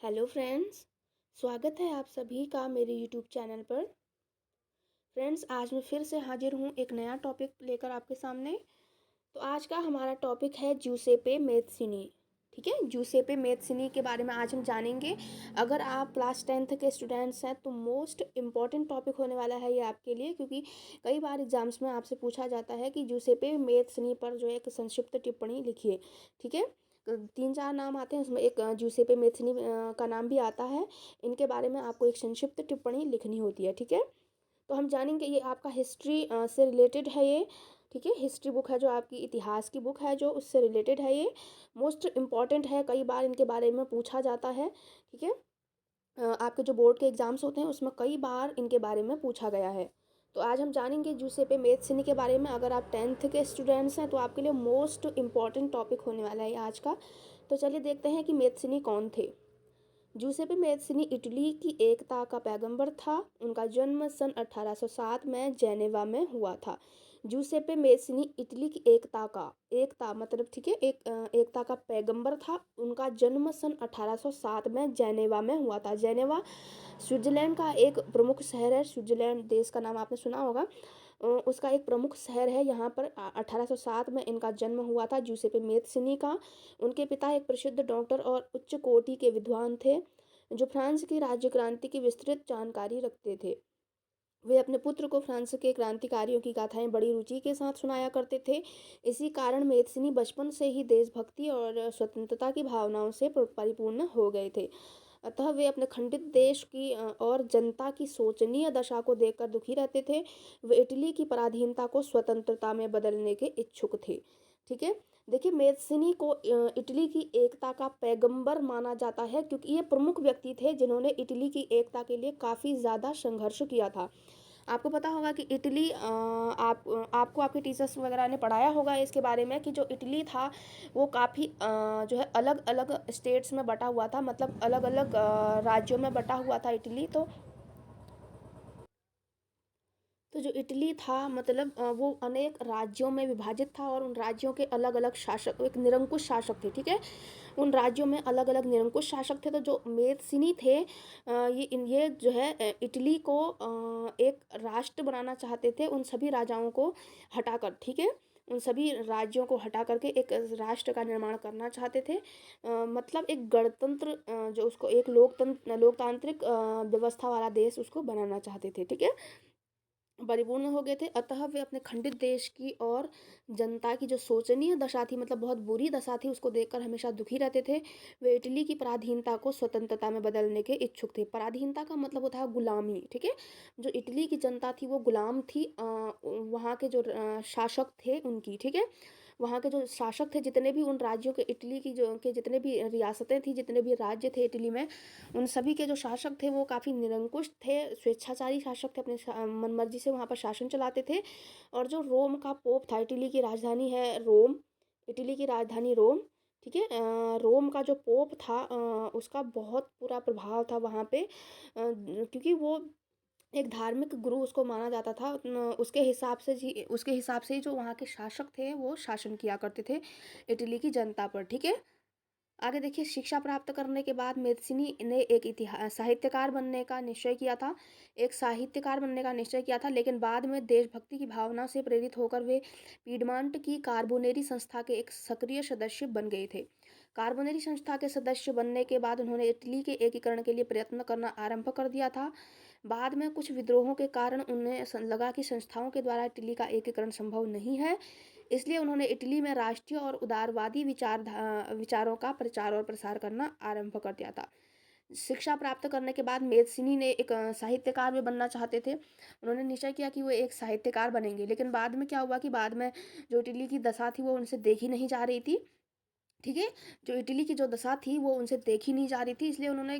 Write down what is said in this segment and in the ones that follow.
Hello friends. स्वागत है आप सभी का मेरे यूट्यूब चैनल पर। फ्रेंड्स, आज मैं फिर से हाजिर हूँ एक नया टॉपिक लेकर आपके सामने। तो आज का हमारा टॉपिक है जूसेपे मेत्सिनी। ठीक है, जूसेपे मेत्सिनी के बारे में आज हम जानेंगे। अगर आप क्लास 10th के स्टूडेंट्स हैं तो मोस्ट इम्पॉर्टेंट टॉपिक होने वाला है ये आपके लिए, क्योंकि कई बार एग्जाम्स में आपसे पूछा जाता है कि जूसेपे मेत्सिनी पर जो है एक संक्षिप्त टिप्पणी लिखिए। ठीक है, 3-4 नाम आते हैं, उसमें एक जूसेपे मेत्सिनी का नाम भी आता है। इनके बारे में आपको एक संक्षिप्त टिप्पणी लिखनी होती है। ठीक है, तो हम जानेंगे ये आपका हिस्ट्री से रिलेटेड है ये। ठीक है, हिस्ट्री बुक है जो आपकी इतिहास की बुक है, जो उससे रिलेटेड है ये। मोस्ट इम्पॉर्टेंट है, कई बार इनके बारे में पूछा जाता है। ठीक है, आपके जो बोर्ड के एग्ज़ाम्स होते हैं उसमें कई बार इनके बारे में पूछा गया है। तो आज हम जानेंगे जूसेपे मेत्सिनी के बारे में। अगर आप 10th के स्टूडेंट्स हैं तो आपके लिए मोस्ट इम्पॉर्टेंट टॉपिक होने वाला है आज का। तो चलिए देखते हैं कि मेत्सिनी कौन थे। जूसेपे मेत्सिनी इटली की एकता का पैगंबर था। उनका जन्म सन 1807 में जेनेवा में हुआ था। जूसेपे मेत्सिनी इटली की एकता मतलब ठीक है, एकता का पैगंबर था। उनका जन्म सन 1807 में जेनेवा में हुआ था। जेनेवा स्विट्जरलैंड का एक प्रमुख शहर है। स्विट्जरलैंड देश का नाम आपने सुना होगा। उसका एक प्रमुख शहर है। यहाँ पर 1807 में इनका जन्म हुआ था जूसेपे मेत्सिनी का। उनके पिता एक प्रसिद्ध डॉक्टर और उच्च कोटि के विद्वान थे, जो फ्रांस की राज्य क्रांति की विस्तृत जानकारी रखते थे। वे अपने पुत्र को फ्रांस के क्रांतिकारियों की गाथाएं बड़ी रुचि के साथ सुनाया करते थे। इसी कारण मेत्सिनी बचपन से ही देशभक्ति और स्वतंत्रता की भावनाओं से परिपूर्ण हो गए थे। अतः वे अपने खंडित देश की और जनता की शोचनीय दशा को देखकर दुखी रहते थे। वे इटली की पराधीनता को स्वतंत्रता में बदलने के इच्छुक थे। ठीक है, देखिए मेत्सिनी को इटली की एकता का पैगंबर माना जाता है, क्योंकि ये प्रमुख व्यक्ति थे जिन्होंने इटली की एकता के लिए काफ़ी ज़्यादा संघर्ष किया था। आपको पता होगा कि इटली आपको आपके टीचर्स वगैरह ने पढ़ाया होगा इसके बारे में कि जो इटली था वो काफ़ी जो है अलग अलग स्टेट्स में बटा हुआ था, मतलब अलग अलग राज्यों में बटा हुआ था इटली। तो जो इटली था मतलब वो अनेक राज्यों में विभाजित था, और उन राज्यों के अलग अलग शासक, एक निरंकुश शासक थे। ठीक है, उन राज्यों में अलग अलग निरंकुश शासक थे। तो जो मेदसिनी थे ये जो है इटली को एक राष्ट्र बनाना चाहते थे, उन सभी राजाओं को हटाकर। ठीक है, उन सभी राज्यों को हटा करके एक राष्ट्र का निर्माण करना चाहते थे। मतलब एक गणतंत्र, जो उसको एक लोकतांत्रिक व्यवस्था वाला देश उसको बनाना चाहते थे। ठीक है, परिपूर्ण हो गए थे। अतः वे अपने खंडित देश की और जनता की जो शोचनीय दशा थी, मतलब बहुत बुरी दशा थी, उसको देखकर हमेशा दुखी रहते थे। वे इटली की पराधीनता को स्वतंत्रता में बदलने के इच्छुक थे। पराधीनता का मतलब होता है गुलामी। ठीक है, जो इटली की जनता थी वो गुलाम थी वहाँ के जो शासक थे उनकी। ठीक है, वहाँ के जो शासक थे, जितने भी उन राज्यों के, इटली की जो के जितने भी रियासतें थी, जितने भी राज्य थे इटली में, उन सभी के जो शासक थे वो काफ़ी निरंकुश थे, स्वेच्छाचारी शासक थे, अपने मनमर्जी से वहाँ पर शासन चलाते थे। और जो रोम का पोप था, इटली की राजधानी है रोम, इटली की राजधानी रोम। ठीक है, रोम का जो पोप था उसका बहुत पूरा प्रभाव था वहाँ पे, क्योंकि वो एक धार्मिक गुरु उसको माना जाता था। उसके हिसाब से ही जो वहाँ के शासक थे वो शासन किया करते थे इटली की जनता पर। ठीक है, आगे देखिए, शिक्षा प्राप्त करने के बाद मेदिनी ने एक इतिहास साहित्यकार बनने का निश्चय किया था। एक साहित्यकार बनने का निश्चय किया था, लेकिन बाद में देशभक्ति की भावना से प्रेरित होकर वे पीडमॉन्ट की कार्बोनेरी संस्था के एक सक्रिय सदस्य बन गए थे। कार्बोनेरी संस्था के सदस्य बनने के बाद उन्होंने इटली के एकीकरण के लिए प्रयत्न करना आरंभ कर दिया था। बाद में कुछ विद्रोहों के कारण उन्हें लगा कि संस्थाओं के द्वारा इटली का एकीकरण संभव नहीं है, इसलिए उन्होंने इटली में राष्ट्रीय और उदारवादी विचारों का प्रचार और प्रसार करना आरंभ कर दिया था। शिक्षा प्राप्त करने के बाद मेदसिनी ने एक साहित्यकार भी बनना चाहते थे। उन्होंने निश्चय किया कि वो एक साहित्यकार बनेंगे, लेकिन बाद में क्या हुआ कि बाद में जो इटली की दशा थी वो उनसे देखी नहीं जा रही थी। ठीक है, जो इटली की जो दशा थी वो उनसे देखी नहीं जा रही थी, इसलिए उन्होंने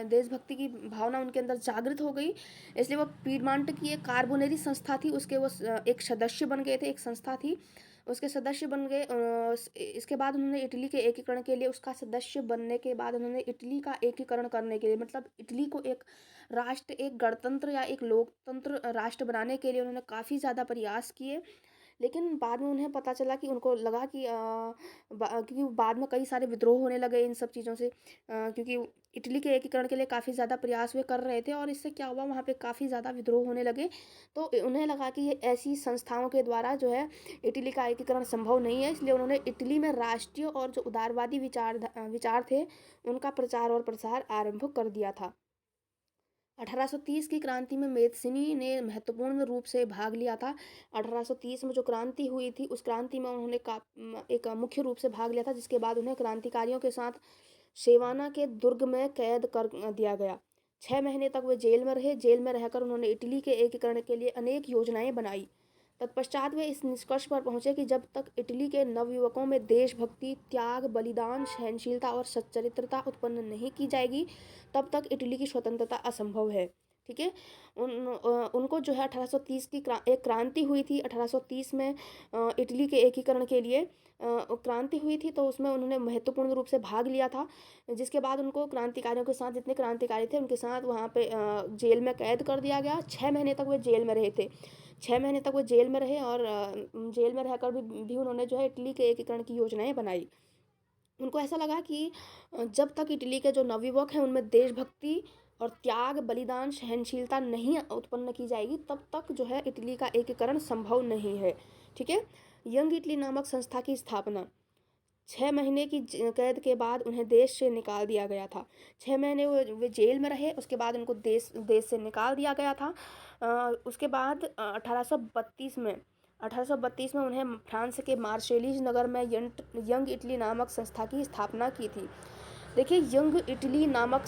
देशभक्ति की भावना उनके अंदर जागृत हो गई। इसलिए वो पीडमॉन्ट की एक कार्बोनेरी संस्था थी, उसके वो एक सदस्य बन गए थे। एक संस्था थी, उसके सदस्य बन गए। इसके बाद उन्होंने इटली के एकीकरण के लिए, उसका सदस्य बनने के बाद उन्होंने इटली का एकीकरण करने के लिए, मतलब इटली को एक राष्ट्र, एक गणतंत्र या एक लोकतंत्र राष्ट्र बनाने के लिए उन्होंने काफ़ी ज़्यादा प्रयास किए। लेकिन बाद में उन्हें पता चला कि उनको लगा कि क्योंकि बाद में कई सारे विद्रोह होने लगे इन सब चीज़ों से, क्योंकि इटली के एकीकरण के लिए काफ़ी ज़्यादा प्रयास वे कर रहे थे, और इससे क्या हुआ, वहाँ पे काफ़ी ज़्यादा विद्रोह होने लगे। तो उन्हें लगा कि ये ऐसी संस्थाओं के द्वारा जो है इटली का एकीकरण संभव नहीं है, इसलिए उन्होंने इटली में राष्ट्रीय और जो उदारवादी विचार थे उनका प्रचार और प्रसार आरंभ कर दिया था। 1830 की क्रांति में मेदिनी ने महत्वपूर्ण रूप से भाग लिया था। 1830 में जो क्रांति हुई थी, उस क्रांति में उन्होंने एक मुख्य रूप से भाग लिया था, जिसके बाद उन्हें क्रांतिकारियों के साथ शेवाना के दुर्ग में कैद कर दिया गया। 6 महीने तक वे जेल में रहे। जेल में रहकर उन्होंने इटली के एकीकरण के लिए अनेक योजनाएं बनाई। तत्पश्चात वे इस निष्कर्ष पर पहुंचे कि जब तक इटली के नवयुवकों में देशभक्ति, त्याग, बलिदान, सहनशीलता और सच्चरित्रता उत्पन्न नहीं की जाएगी, तब तक इटली की स्वतंत्रता असंभव है। ठीक है। उनको जो है 1830 की एक क्रांति हुई थी। 1830 में इटली के एकीकरण के लिए क्रांति हुई थी, तो उसमें उन्होंने महत्वपूर्ण रूप से भाग लिया था, जिसके बाद उनको क्रांतिकारियों के साथ, जितने क्रांतिकारी थे उनके साथ वहाँ पे जेल में कैद कर दिया गया। 6 महीने तक वे जेल में रहे थे। 6 महीने तक वो जेल में रहे, और जेल में रहकर भी उन्होंने जो है इटली के एकीकरण की योजनाएं बनाई। उनको ऐसा लगा कि जब तक इटली के जो नवयुवक हैं उनमें देशभक्ति और त्याग, बलिदान, सहनशीलता नहीं उत्पन्न की जाएगी, तब तक जो है इटली का एकीकरण संभव नहीं है। ठीक है। यंग इटली नामक संस्था की स्थापना। 6 महीने की कैद के बाद उन्हें देश से निकाल दिया गया था। 6 महीने वे जेल में रहे, उसके बाद उनको देश देश से निकाल दिया गया था। उसके बाद 1832 में उन्हें फ्रांस के मार्शेलीज नगर में यंग इटली नामक संस्था की स्थापना की थी। देखिए, यंग इटली नामक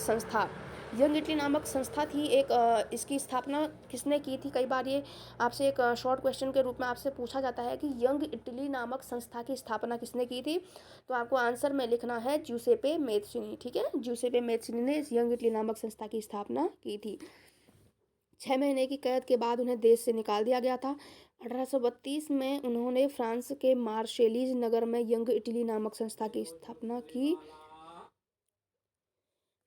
संस्था थी एक। इसकी स्थापना किसने की थी? कई बार ये आपसे एक शॉर्ट क्वेश्चन के रूप में आपसे पूछा जाता है कि यंग इटली नामक संस्था की स्थापना किसने की थी, तो आपको आंसर में लिखना है ज्यूसेपे मेत्सिनी। ठीक है, ज्यूसेपे मेत्सिनी ने इस यंग इटली नामक संस्था की स्थापना की थी। 6 महीने की कैद के बाद उन्हें देश से निकाल दिया गया था। 1832 में उन्होंने फ्रांस के मार्शेलीज नगर में यंग इटली नामक संस्था की स्थापना की।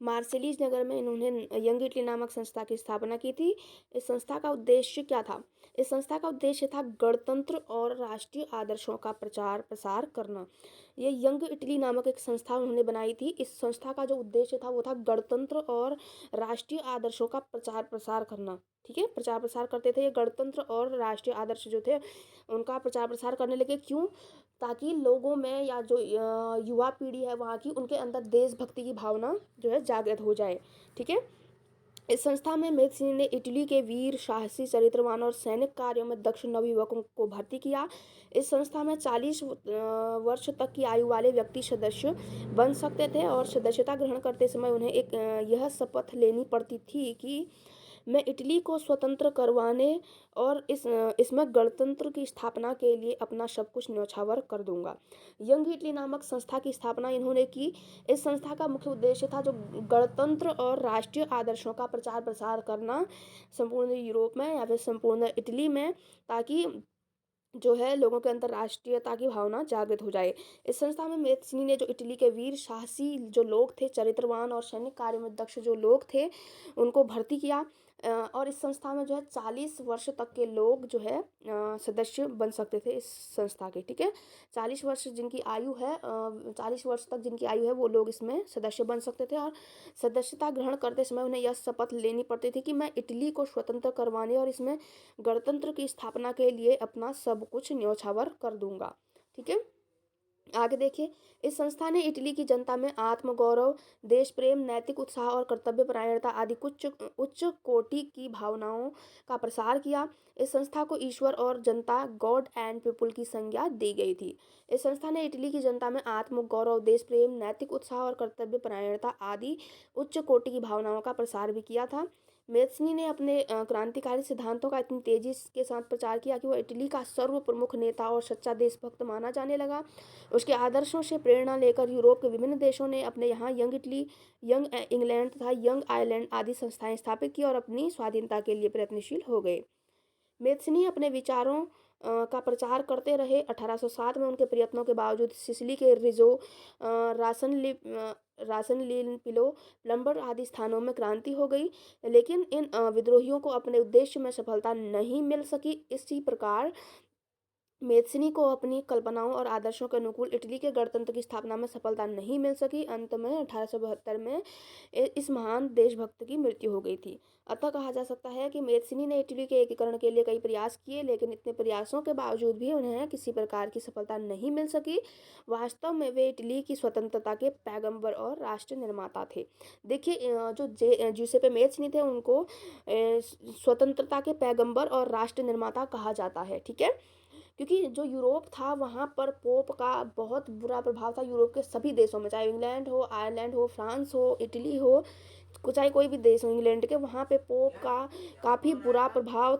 मार्सेलीज नगर में इन्होंने यंग इटली नामक संस्था की स्थापना की थी। इस संस्था का उद्देश्य क्या था? इस संस्था का उद्देश्य था गणतंत्र और राष्ट्रीय आदर्शों का प्रचार प्रसार करना। ये यंग इटली नामक एक संस्था उन्होंने बनाई थी। इस संस्था का जो उद्देश्य था वो था गणतंत्र और राष्ट्रीय आदर्शों का प्रचार प्रसार करना। ठीक है, प्रचार प्रसार करते थे। ये गणतंत्र और राष्ट्रीय आदर्श जो थे उनका प्रचार प्रसार करने लगे। क्यों? ताकि लोगों में, या जो युवा पीढ़ी है वहाँ की, उनके अंदर देशभक्ति की भावना जो है जागृत हो जाए। ठीक है। इस संस्था में मेदिनी ने इटली के वीर, साहसी, चरित्रवान और सैनिक कार्यों में दक्ष नवयुवकों को भर्ती किया। इस संस्था में 40 वर्ष तक की आयु वाले व्यक्ति सदस्य बन सकते थे, और सदस्यता ग्रहण करते समय उन्हें एक यह शपथ लेनी पड़ती थी कि मैं इटली को स्वतंत्र करवाने और इसमें गणतंत्र की स्थापना के लिए अपना सब कुछ न्यौछावर कर दूंगा। यंग इटली नामक संस्था की स्थापना इन्होंने की। इस संस्था का मुख्य उद्देश्य था जो गणतंत्र और राष्ट्रीय आदर्शों का प्रचार प्रसार करना संपूर्ण यूरोप में या फिर संपूर्ण इटली में, ताकि जो है लोगों के अंदर राष्ट्रीयता की भावना जागृत हो जाए। इस संस्था में मेदिनी ने जो इटली के वीर, साहसी जो लोग थे, चरित्रवान और सैनिक कार्यों में दक्ष जो लोग थे उनको भर्ती किया। और इस संस्था में जो है 40 वर्ष तक के लोग जो है सदस्य बन सकते थे इस संस्था के। ठीक है, 40 वर्ष जिनकी आयु है, 40 वर्ष तक जिनकी आयु है वो लोग इसमें सदस्य बन सकते थे, और सदस्यता ग्रहण करते समय उन्हें यह शपथ लेनी पड़ती थी कि मैं इटली को स्वतंत्र करवाने और इसमें गणतंत्र की स्थापना के लिए अपना सब कुछ न्यौछावर कर दूंगा। ठीक है, आगे देखिए। इस संस्था ने इटली की जनता में आत्मगौरव, देश प्रेम, नैतिक उत्साह और कर्तव्य परायणता आदि कुछ उच्च कोटि की भावनाओं का प्रसार किया। इस संस्था को ईश्वर और जनता, गॉड एंड पीपुल की संज्ञा दी गई थी। इस संस्था ने इटली की जनता में आत्मगौरव, देश प्रेम, नैतिक उत्साह और कर्तव्य परायणता आदि उच्च कोटि की भावनाओं का प्रसार भी किया था। मेदिनी ने अपने क्रांतिकारी सिद्धांतों का इतनी तेजी के साथ प्रचार किया कि वह इटली का सर्व प्रमुख नेता और सच्चा देशभक्त माना जाने लगा। उसके आदर्शों से प्रेरणा लेकर यूरोप के विभिन्न देशों ने अपने यहाँ यंग इटली, यंग इंग्लैंड तथा यंग आयरलैंड आदि संस्थाएं स्थापित की और अपनी स्वाधीनता के लिए प्रयत्नशील हो गए। मेदिनी अपने विचारों का प्रचार करते रहे। 1807 में उनके प्रयत्नों के बावजूद सिसिली के रिजो, रासनलिपिलो, प्लम्बर आदि स्थानों में क्रांति हो गई, लेकिन इन विद्रोहियों को अपने उद्देश्य में सफलता नहीं मिल सकी। इसी प्रकार मेज़्ज़नी को अपनी कल्पनाओं और आदर्शों के अनुकूल इटली के गणतंत्र की स्थापना में सफलता नहीं मिल सकी। अंत में 1872 में इस महान देशभक्त की मृत्यु हो गई थी। अतः कहा जा सकता है कि मेज़्ज़नी ने इटली के एकीकरण के लिए कई प्रयास किए, लेकिन इतने प्रयासों के बावजूद भी उन्हें किसी प्रकार की सफलता नहीं मिल सकी। वास्तव में वे इटली की स्वतंत्रता के पैगंबर और राष्ट्र निर्माता थे। देखिए जुसेपे मेज़्ज़नी थे, उनको स्वतंत्रता के पैगंबर और राष्ट्र निर्माता कहा जाता है, ठीक है? क्योंकि जो यूरोप था वहाँ पर पोप का बहुत बुरा प्रभाव था, यूरोप के सभी देशों में, चाहे इंग्लैंड हो, आयरलैंड हो, फ्रांस हो, इटली हो, चाहे कोई भी देश हो इंग्लैंड के, वहाँ पे पोप का काफ़ी बुरा प्रभाव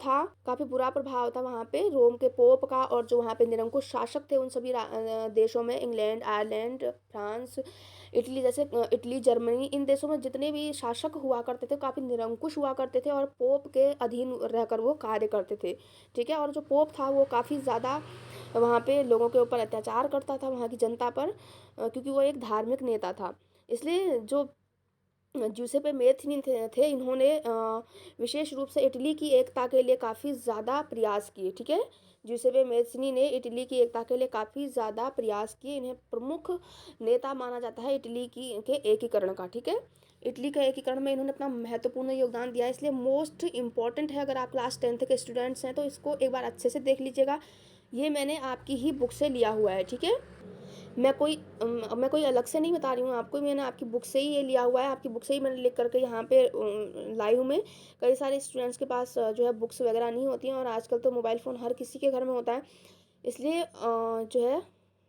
था वहाँ पे रोम के पोप का। और जो वहाँ पे निरंकुश शासक थे उन सभी देशों में, इंग्लैंड, आयरलैंड, फ्रांस, इटली, जैसे इटली, जर्मनी, इन देशों में जितने भी शासक हुआ करते थे काफ़ी निरंकुश हुआ करते थे और पोप के अधीन रहकर वो कार्य करते थे, ठीक है? और जो पोप था वो काफ़ी ज़्यादा वहाँ पे लोगों के ऊपर अत्याचार करता था, वहाँ की जनता पर, क्योंकि वो एक धार्मिक नेता था। इसलिए जो जूसेppe मेथ्नी थे, इन्होंने विशेष रूप से इटली की एकता के लिए काफ़ी ज़्यादा प्रयास किए, ठीक है? जूसेppe मेथ्नी ने इटली की एकता के लिए काफ़ी ज़्यादा प्रयास किए। इन्हें प्रमुख नेता माना जाता है इटली की के एकीकरण का, ठीक है? इटली के एकीकरण में इन्होंने अपना महत्वपूर्ण योगदान दिया है, इसलिए मोस्ट इम्पॉर्टेंट है। अगर आप क्लास 10th के स्टूडेंट्स हैं तो इसको एक बार अच्छे से देख लीजिएगा। ये मैंने आपकी ही बुक से लिया हुआ है, ठीक है? मैं कोई अलग से नहीं बता रही हूँ आपको, मैंने आपकी बुक से ही ये लिया हुआ है, आपकी बुक से ही मैंने लिख करके यहाँ पे लाई हूँ मैं। कई सारे स्टूडेंट्स के पास जो है बुक्स वगैरह नहीं होती हैं, और आजकल तो मोबाइल फ़ोन हर किसी के घर में होता है, इसलिए जो है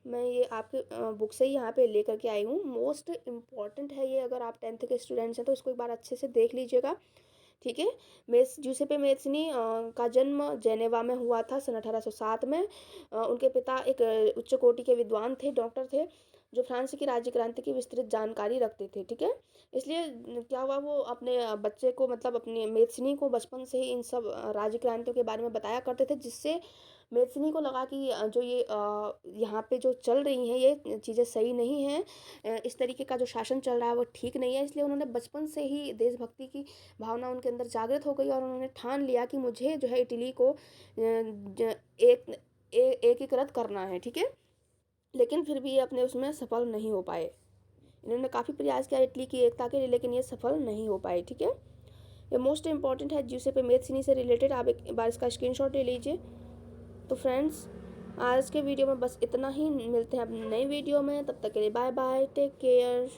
मैं ये आपके बुक से ही यहाँ पे ले करके आई हूँ। मोस्ट इम्पॉर्टेंट है ये, अगर आप 10th के स्टूडेंट्स हैं तो इसको एक बार अच्छे से देख लीजिएगा, ठीक है? जूसेppe मेज़्ज़नी का जन्म जेनेवा में हुआ था सन 1807 में। उनके पिता एक उच्च कोटि के विद्वान थे, डॉक्टर थे, जो फ्रांस की राज्य क्रांति की विस्तृत जानकारी रखते थे, ठीक है? इसलिए क्या हुआ, वो अपने बच्चे को, मतलब अपने मेज़्ज़नी को बचपन से ही इन सब राज्य क्रांतियों के बारे में बताया करते थे, जिससे मेज़्ज़नी को लगा कि जो ये यहाँ पे जो चल रही हैं ये चीज़ें सही नहीं हैं, इस तरीके का जो शासन चल रहा है वो ठीक नहीं है। इसलिए उन्होंने बचपन से ही देशभक्ति की भावना उनके अंदर जागृत हो गई, और उन्होंने ठान लिया कि मुझे जो है इटली को एक एकीकृत करना है, ठीक है? लेकिन फिर भी ये अपने उसमें सफल नहीं हो पाए। इन्होंने काफ़ी प्रयास किया इटली की एकता के लिए, लेकिन ये सफल नहीं हो पाए, ठीक है? ये मोस्ट इंपॉर्टेंट है, जिसे मेथ्नी से रिलेटेड आप एक बार इसका स्क्रीनशॉट ले लीजिए। तो फ्रेंड्स, आज के वीडियो में बस इतना ही, मिलते हैं अपनी नई वीडियो में, तब तक के लिए बाय बाय, टेक केयर।